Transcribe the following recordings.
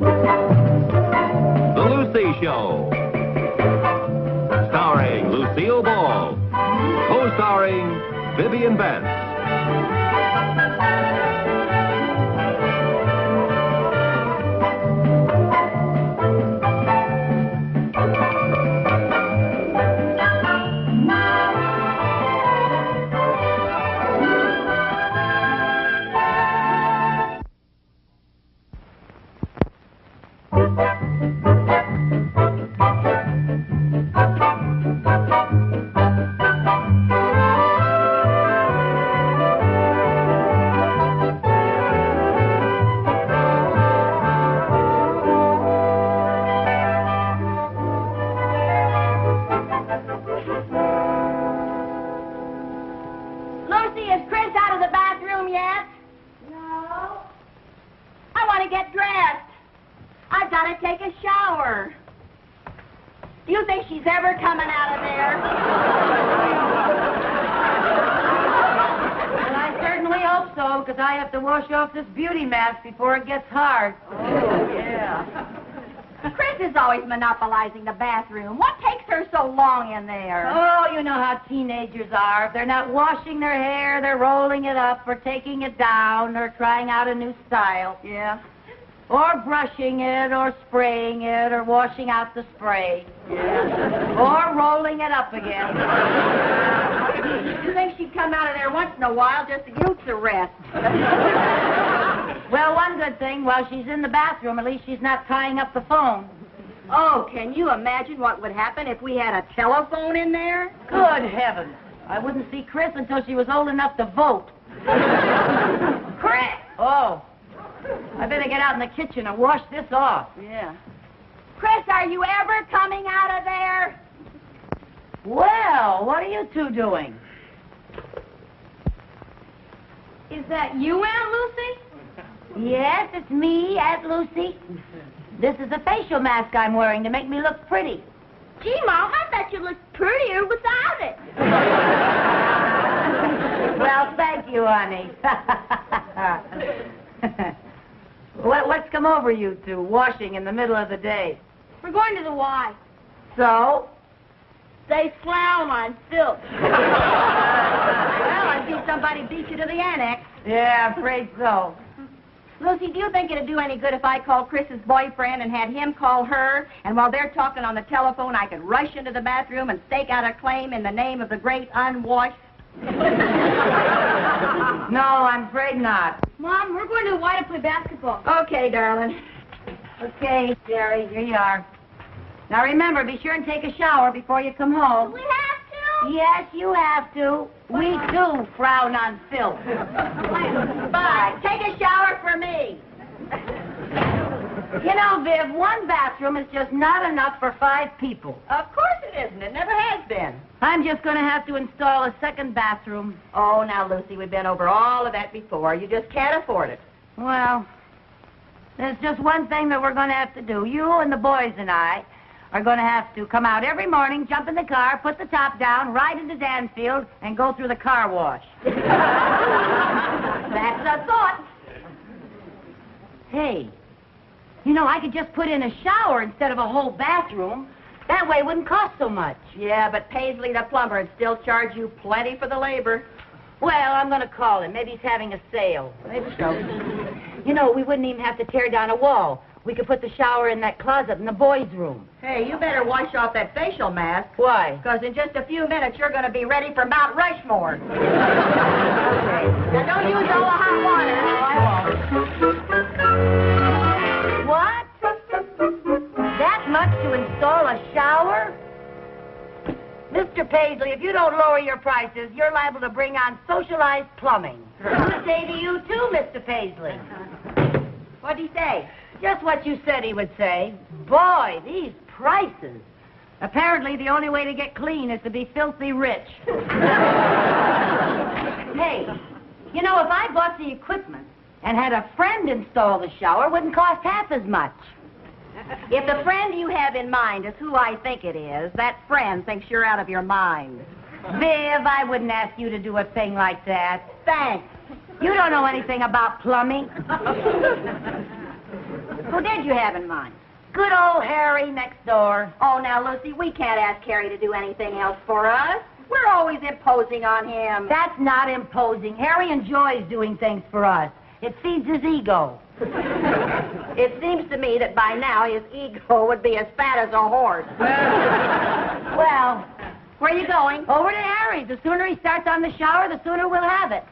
The Lucy Show. Starring Lucille Ball. Co-starring Vivian Vance. Lucy, is Chris out of the bathroom yet? No. I want to get dressed. I've got to take a shower. Do you think she's ever coming out of there? Well, I certainly hope so, because I have to wash off this beauty mask before it gets hard. Oh, yeah. Chris is always monopolizing the bathroom. What takes her so long in there? Oh, you know how teenagers are. If they're not washing their hair, they're rolling it up or taking it down or trying out a new style. Yeah. Or brushing it or spraying it or washing out the spray. Yeah. Or rolling it up again. You think she'd come out of there once in a while just to use the rest? Well, one good thing, while she's in the bathroom, at least she's not tying up the phone. Oh, can you imagine what would happen if we had a telephone in there? Good heavens. I wouldn't see Chris until she was old enough to vote. Chris! Oh. I better get out in the kitchen and wash this off. Yeah. Chris, are you ever coming out of there? Well, what are you two doing? Is that you, Aunt Lucy? Yes, it's me, Aunt Lucy. This is a facial mask I'm wearing to make me look pretty. Gee, Mom, I bet you look prettier without it. Well, thank you, honey. What's come over you two, washing in the middle of the day? We're going to the Y. So? They slam on filth. Well, I see somebody beat you to the annex. Yeah, I'm afraid so. Lucy, do you think it'd do any good if I called Chris's boyfriend and had him call her, and while they're talking on the telephone, I could rush into the bathroom and stake out a claim in the name of the great unwashed? No, I'm afraid not. Mom, we're going to the Y to play basketball. Okay, darling. Okay, Jerry, here you are. Now remember, be sure and take a shower before you come home. Do we have to? Yes, you have to. We do frown on filth. Bye. Take a shower for me. You know, Viv, one bathroom is just not enough for 5 people. Of course it isn't. It never has been. I'm just going to have to install a second bathroom. Oh, now, Lucy, we've been over all of that before. You just can't afford it. Well, there's just one thing that we're going to have to do. You and the boys and I are going to have to come out every morning, jump in the car, put the top down, ride into Danfield, and go through the car wash. That's a thought. Hey, you know, I could just put in a shower instead of a whole bathroom. That way it wouldn't cost so much. Yeah, but Paisley the plumber would still charge you plenty for the labor. Well, I'm going to call him. Maybe he's having a sale. Maybe so. You know, we wouldn't even have to tear down a wall. We could put the shower in that closet in the boys' room. Hey, you better wash off that facial mask. Why? Because in just a few minutes, you're going to be ready for Mount Rushmore. Now, don't use all the hot water. What? That much to install a shower? Mr. Paisley, if you don't lower your prices, you're liable to bring on socialized plumbing. I say to you, too, Mr. Paisley. What'd he say? Just what you said he would say. Boy, these prices. Apparently, the only way to get clean is to be filthy rich. Hey, you know, if I bought the equipment and had a friend install the shower, it wouldn't cost half as much. If the friend you have in mind is who I think it is, that friend thinks you're out of your mind. Viv, I wouldn't ask you to do a thing like that. Thanks. You don't know anything about plumbing. Who did you have in mind? Good old Harry next door. Oh, now, Lucy, we can't ask Harry to do anything else for us. We're always imposing on him. That's not imposing. Harry enjoys doing things for us. It feeds his ego. It seems to me that by now his ego would be as fat as a horse. Well, Where are you going? over to Harry's. The sooner he starts on the shower, the sooner we'll have it.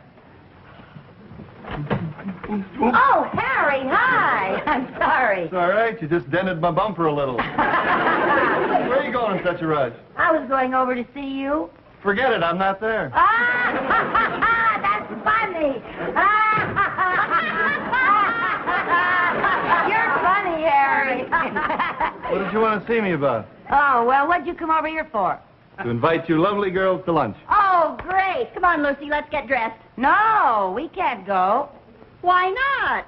Oh, Harry, hi. I'm sorry. It's all right. You just dented my bumper a little. Where are you going in such a rush? I was going over to see you. Forget it. I'm not there. Ah, that's funny. You're funny, Harry. What did you want to see me about? Oh, well, what'd you come over here for? To invite you lovely girls to lunch. Oh, great. Come on, Lucy, let's get dressed. No, we can't go. Why not?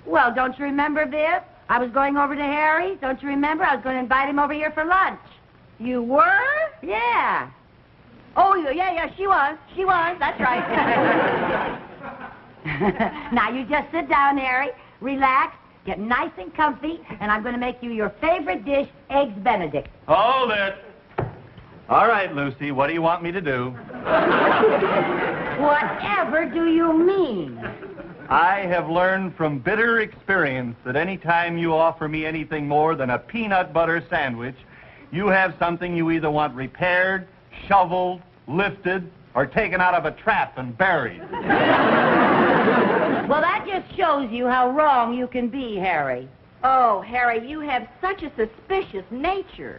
Well, don't you remember, Viv? I was going over to Harry. Don't you remember? I was going to invite him over here for lunch. You were? Yeah. Oh, yeah, she was. She was, that's right. Now, you just sit down, Harry, relax, get nice and comfy, and I'm going to make you your favorite dish, Eggs Benedict. Hold it. All right, Lucy, what do you want me to do? Whatever do you mean? I have learned from bitter experience that any time you offer me anything more than a peanut butter sandwich, you have something you either want repaired, shoveled, lifted, or taken out of a trap and buried. Well, that just shows you how wrong you can be, Harry. Oh, Harry, you have such a suspicious nature.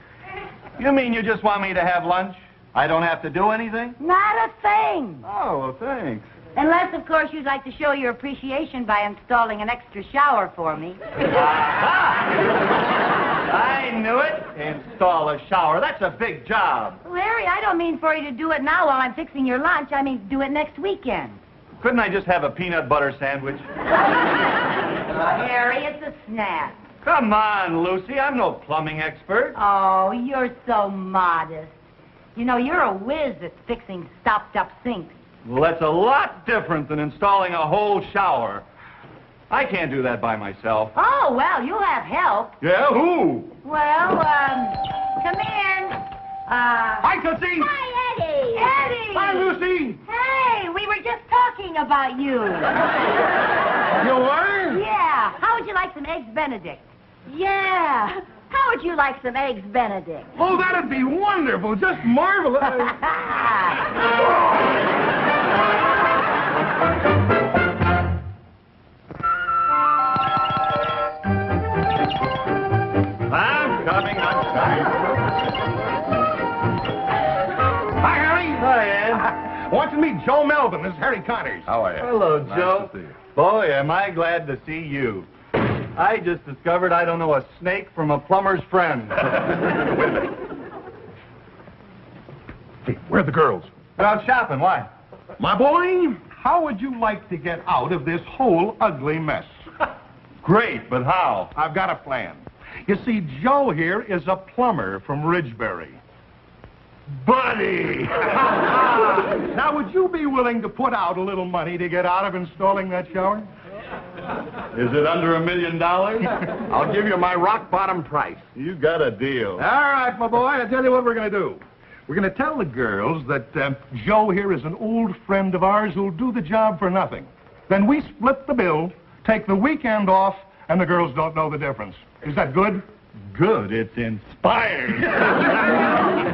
You mean you just want me to have lunch? I don't have to do anything? Not a thing. Oh, well, thanks. Unless, of course, you'd like to show your appreciation by installing an extra shower for me. I knew it. Install a shower. That's a big job. Well, Harry, I don't mean for you to do it now while I'm fixing your lunch. I mean do it next weekend. Couldn't I just have a peanut butter sandwich? Harry, it's a snack. Come on, Lucy. I'm no plumbing expert. Oh, you're so modest. You know, you're a whiz at fixing stopped-up sinks. Well, that's a lot different than installing a whole shower. I can't do that by myself. Oh, well, you'll have help. Yeah, who? Well, come in. Hi, Tootsie. Hi, Eddie. Eddie. Hi, Lucy. Hey, we were just talking about you. You were? Yeah. How would you like some Eggs Benedict? Yeah. How would you like some Eggs Benedict? Oh, that'd be wonderful. Just marvelous. I'm coming. Hi, Harry. Hi, Ed. Want to meet Joe Melvin. This is Harry Connors. How are you? Hello, Nice Joe. to see you. Boy, am I glad to see you. I just discovered I don't know a snake from a plumber's friend. Wait a minute. Hey, where are the girls? Out shopping. Why? My boy, how would you like to get out of this whole ugly mess? Great, but how? I've got a plan. You see, Joe here is a plumber from Ridgebury. Buddy! Now, would you be willing to put out a little money to get out of installing that shower? Is it under $1 million? I'll give you my rock bottom price. You got a deal. All right, my boy, I'll tell you what we're going to do. We're going to tell the girls that Joe here is an old friend of ours who'll do the job for nothing. Then we split the bill, take the weekend off, and the girls don't know the difference. Is that good? Good. It's inspired.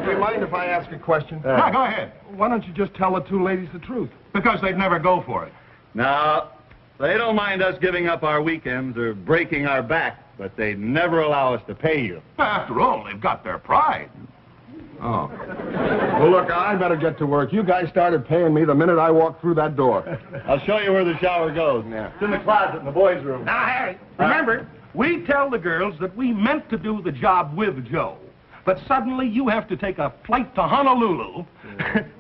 Do you mind if I ask a question? No, go ahead. Why don't you just tell the two ladies the truth? Because they'd never go for it. Now, they don't mind us giving up our weekends or breaking our back, but they never allow us to pay you. After all, they've got their pride. Oh. Well, look, I better get to work. You guys started paying me the minute I walked through that door. I'll show you where the shower goes. Yeah. It's in the closet in the boys' room. Now, Harry, remember, we tell the girls that we meant to do the job with Joe. But suddenly you have to take a flight to Honolulu,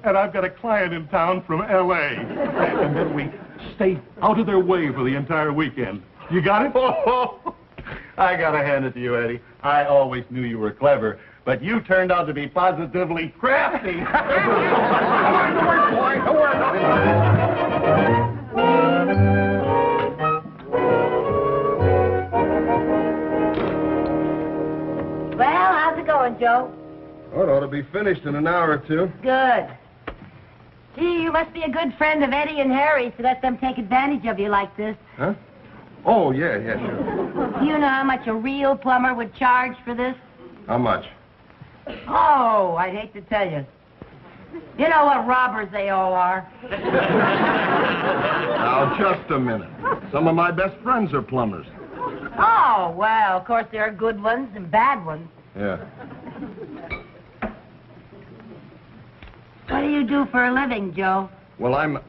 and I've got a client in town from L.A. And then we stay out of their way for the entire weekend. You got it? Oh, I gotta hand it to you, Eddie. I always knew you were clever, but you turned out to be positively crafty. Don't work, boy. Don't work. going, Joe? Oh, it ought to be finished in an hour or two. Good. Gee, you must be a good friend of Eddie and Harry to let them take advantage of you like this. Huh? Oh, yeah, sure. Do you know how much a real plumber would charge for this? How much? Oh, I'd hate to tell you. You know what robbers they all are. Now, just a minute. Some of my best friends are plumbers. Oh, well, of course there are good ones and bad ones. Yeah. What do you do for a living, Joe? Well, Well,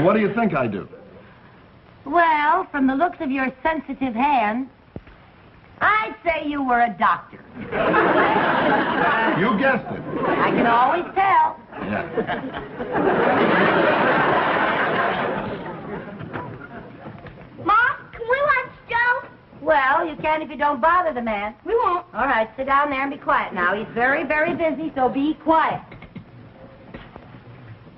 what do you think I do? Well, from the looks of your sensitive hand, I'd say you were a doctor. You guessed it. I can always tell. Yeah. Mom, can we watch Joe? Well, you can if you don't bother the man. We won't. All right, sit down there and be quiet now. He's very, very busy, so be quiet.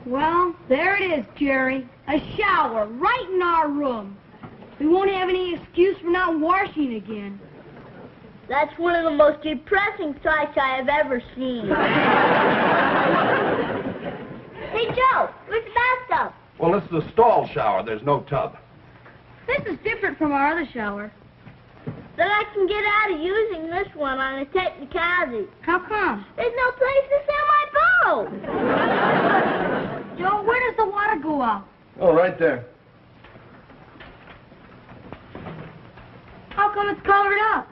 Well, there it is, Jerry. A shower right in our room. We won't have any excuse for not washing again. That's one of the most depressing sights I have ever seen. Hey, Joe, where's the bathtub? Well, this is a stall shower. There's no tub. This is different from our other shower. Then I can get out of using this one on a technicality. How come? There's no place to sell my boat. Joe, where does the water go out? Oh, right there. How come it's covered up?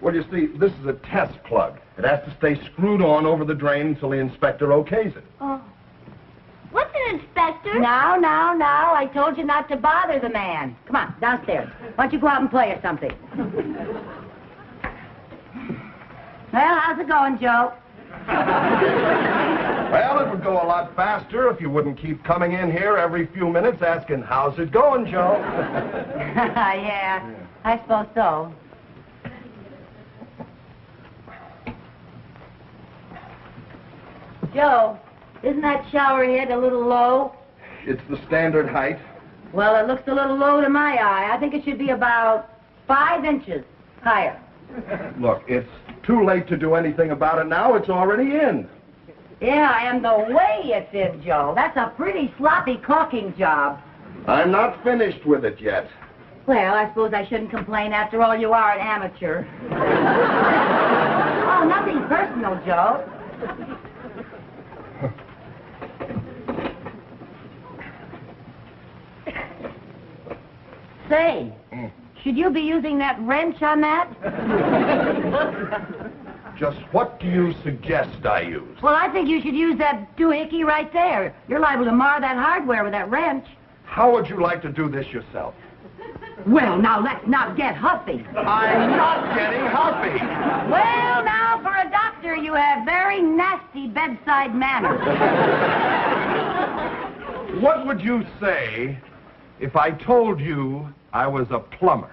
Well, you see, this is a test plug. It has to stay screwed on over the drain until the inspector okays it. Oh. What's an inspector? Now, I told you not to bother the man. Come on, downstairs. Why don't you go out and play or something? Well, how's it going, Joe? Well, it would go a lot faster if you wouldn't keep coming in here every few minutes asking, how's it going, Joe? Yeah, I suppose so. Joe, isn't that shower head a little low? It's the standard height. Well, it looks a little low to my eye. I think it should be about 5 inches higher. Look, it's too late to do anything about it now. It's already in. Yeah, and the way it's in, Joe. That's a pretty sloppy caulking job. I'm not finished with it yet. Well, I suppose I shouldn't complain. After all, you are an amateur. Oh, nothing personal, Joe. Say, should you be using that wrench on that? Just what do you suggest I use? Well, I think you should use that doohickey right there. You're liable to mar that hardware with that wrench. How would you like to do this yourself? Well, now, let's not get huffy. I'm not getting huffy. Well, now, for a doctor, you have very nasty bedside manners. What would you say if I told you I was a plumber?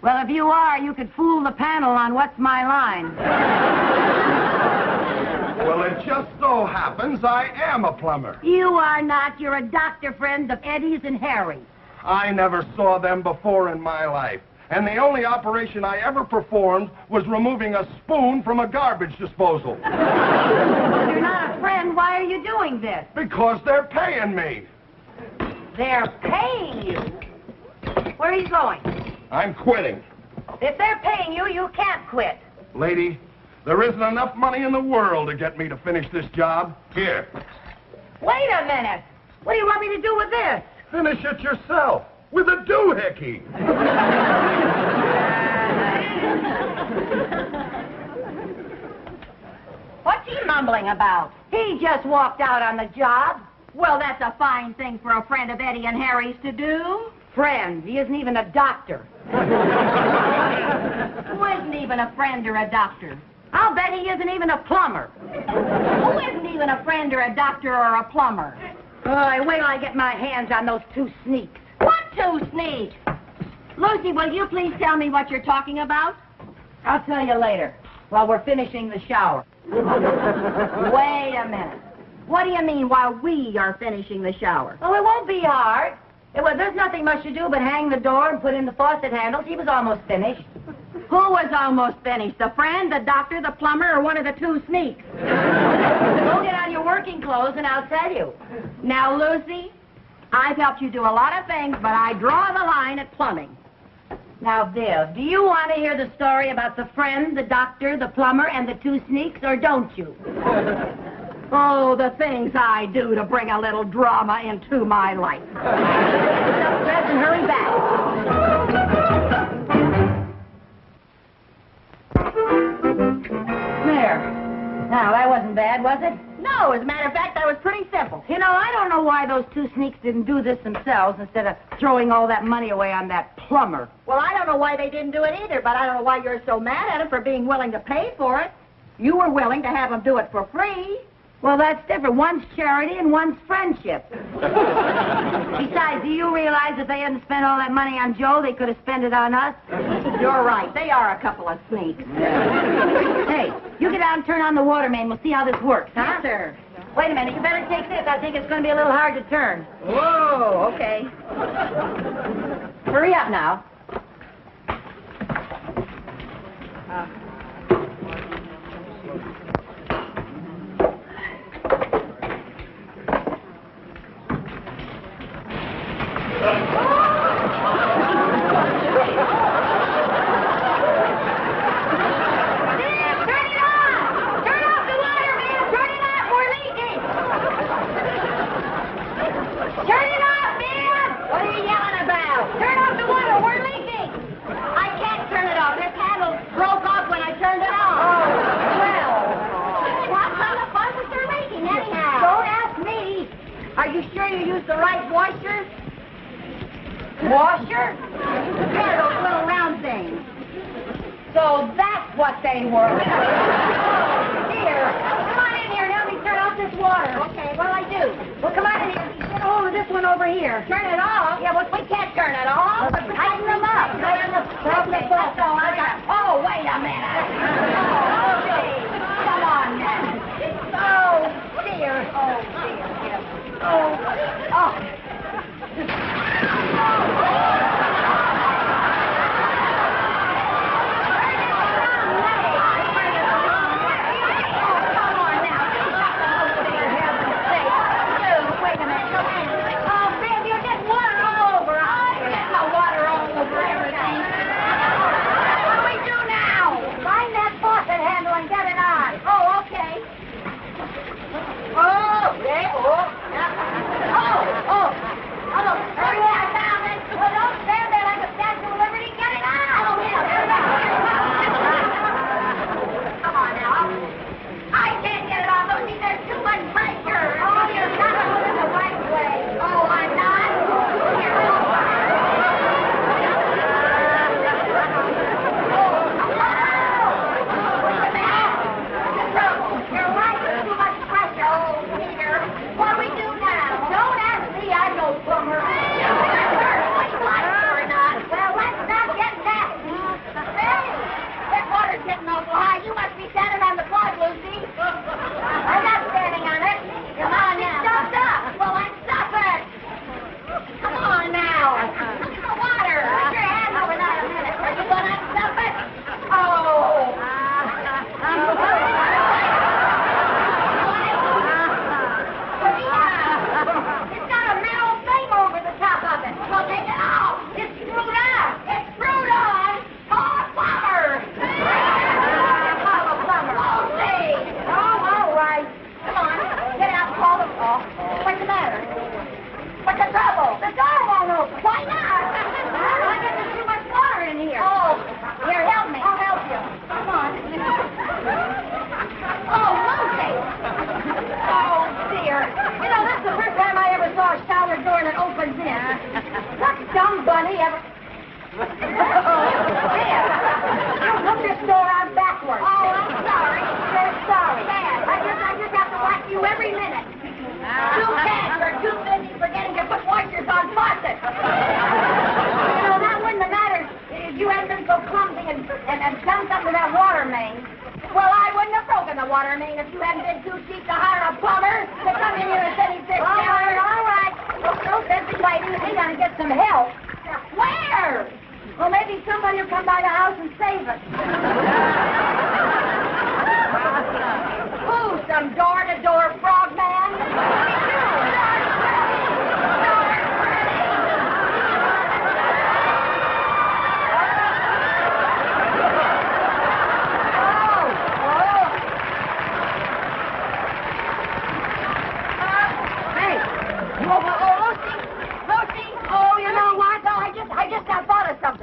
Well, if you are, you could fool the panel on What's My Line. Well, it just so happens I am a plumber. You are not. You're a doctor friend of Eddie's and Harry. I never saw them before in my life. And the only operation I ever performed was removing a spoon from a garbage disposal. If you're not a friend, why are you doing this? Because they're paying me. They're paying you. Where are you going? I'm quitting. If they're paying you, you can't quit. Lady, there isn't enough money in the world to get me to finish this job. Here. Wait a minute. What do you want me to do with this? Finish it yourself with a doohickey. What's he mumbling about? He just walked out on the job. Well, that's a fine thing for a friend of Eddie and Harry's to do. Friend. He isn't even a doctor. Who isn't even a friend or a doctor? I'll bet he isn't even a plumber. Who isn't even a friend or a doctor or a plumber? Wait till I get my hands on those 2 sneaks. What 2 sneaks? Lucy, will you please tell me what you're talking about? I'll tell you later, while we're finishing the shower. Wait a minute. What do you mean while we are finishing the shower? Oh, it won't be hard. Well, there's nothing much to do but hang the door and put in the faucet handles. He was almost finished. Who was almost finished? The friend, the doctor, the plumber, or one of the two sneaks? Go get on your working clothes and I'll tell you. Now, Lucy, I've helped you do a lot of things, but I draw the line at plumbing. Now, Viv, do you want to hear the story about the friend, the doctor, the plumber, and the two sneaks, or don't you? Oh, the things I do to bring a little drama into my life. Just dress and hurry back. There. Now, that wasn't bad, was it? No, as a matter of fact, that was pretty simple. You know, I don't know why those two sneaks didn't do this themselves instead of throwing all that money away on that plumber. Well, I don't know why they didn't do it either, but I don't know why you're so mad at them for being willing to pay for it. You were willing to have them do it for free. Well, that's different. One's charity and one's friendship. Besides, do you realize if they hadn't spent all that money on Joe, they could have spent it on us? You're right. They are a couple of sneaks. Hey, you get out and turn on the water main. We'll see how this works, huh? Yes, sir. Wait a minute. You better take this. I think it's going to be a little hard to turn. Whoa, okay. Hurry up now. Washer? Yeah, those little round things. So that's what they were. Here, come on in here and help me turn off this water. Okay, what'll I do? Well, come on in here. Get a hold of this one over here. Turn it off? Yeah, well, we can't turn it off. Tighten them up. Okay, that's all I got. Oh, wait a minute. Okay, come on now. Oh, dear. Oh, dear. Oh. Well, maybe somebody will come by the house and save us. Who? Some door-to-door frogman?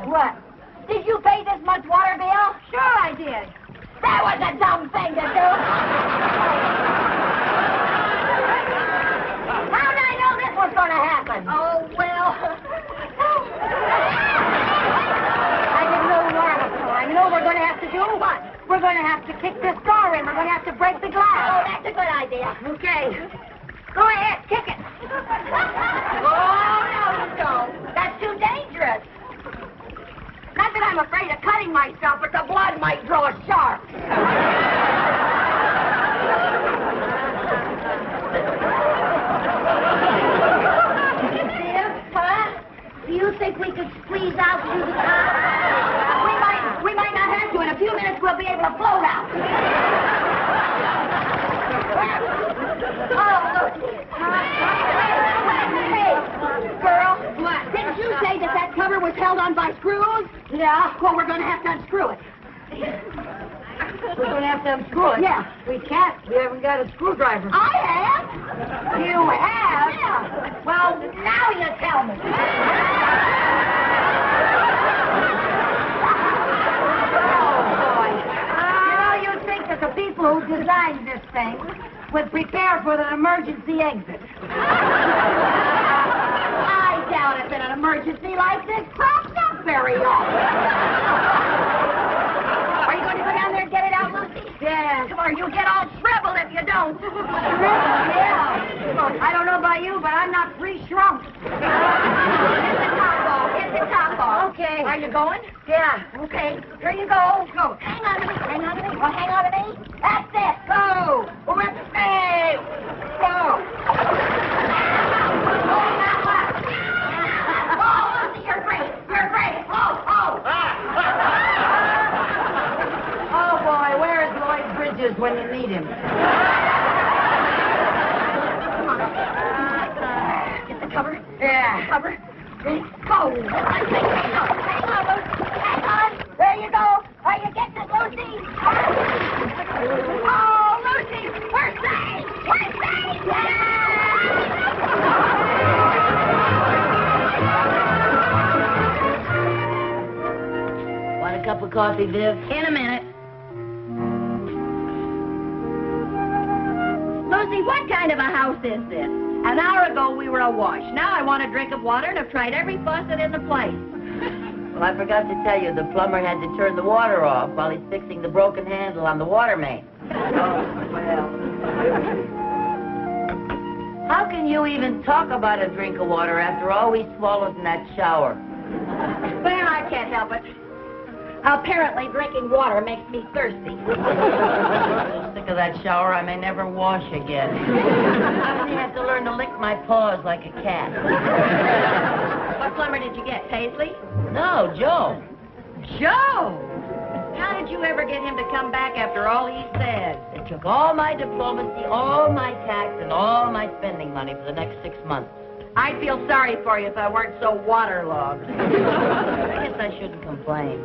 What? Did you pay this much water bill? Sure I did. That was a dumb thing to do. How did I know this was going to happen? Oh, well. I didn't know where was going. You know what we're going to have to do? What? We're going to have to kick this door in. We're going to have to break the glass. Oh, that's a good idea. Okay. Go ahead, kick it. Oh, no. That's too dangerous. Not that I'm afraid of cutting myself, but the blood might draw sharp. Viv, huh? Do you think we could squeeze out through the top? We might not have to. In a few minutes, we'll be able to float out. Oh, look. Hey, girl. What? Didn't you say that cover was held on by screws? Yeah. Well, we're going to have to unscrew it. We're going to have to unscrew it. Yeah. We can't. We haven't got a screwdriver. I have. You have? Yeah. Well, now you tell me. You'd think that the people who designed this thing would prepare for an emergency exit. I doubt it that an emergency like this crops up very often. Are you going to go down there and get it out, Lucy? Yeah. Come on, you'll get all shriveled if you don't. Yeah. I don't know about you, but I'm not free-shrunk. Get the top off. Get the top off. Okay. Are you going? Yeah. Okay. Here you go. Go. Hang on to me. Hang on to me. Well, hang on to me. That's it. Go. Let's stay. Go. Oh, Lucy, you're great. You're great. Oh. Oh, boy, where is Lloyd Bridges when you need him? Come on. Get the cover. Yeah. Cover. Ready? Go. Hang on, Lucy. Hang on. There you go. Are you getting it, Lucy? Oh, Lucy, we're safe. We're safe. Want a cup of coffee, Viv? In a minute. Lucy, what kind of a house is this? An hour ago, we were awash. Now I want a drink of water, and I've tried every faucet in the place. Well, I forgot to tell you, the plumber had to turn the water off while he's fixing the broken handle on the water main. Oh, well. How can you even talk about a drink of water after all we swallowed in that shower? Well, I can't help it. Apparently, drinking water makes me thirsty. I'm so sick of that shower, I may never wash again. I'm gonna have to learn to lick my paws like a cat. What plumber did you get, Paisley? No, Joe. Joe! How did you ever get him to come back after all he said? It took all my diplomacy, all my tact, and all my spending money for the next 6 months. I'd feel sorry for you if I weren't so waterlogged. I guess I shouldn't complain.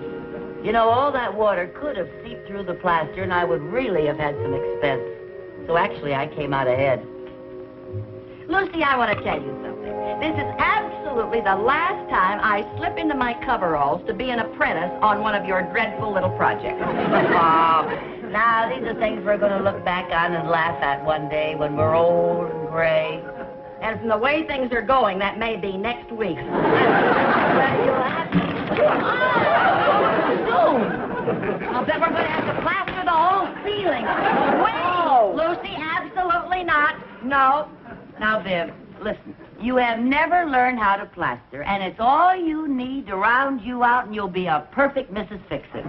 You know, all that water could have seeped through the plaster, and I would really have had some expense. So actually, I came out ahead. Lucy, I want to tell you something. This is absolutely the last time I slip into my coveralls to be an apprentice on one of your dreadful little projects. Now, these are things we're going to look back on and laugh at one day when we're old and gray. And from the way things are going, that may be next week. I'll bet we're going to have to plaster the whole ceiling. Wait, Lucy, absolutely not. No. Now, Viv, listen. You have never learned how to plaster, and it's all you need to round you out, and you'll be a perfect Mrs. Fix-It.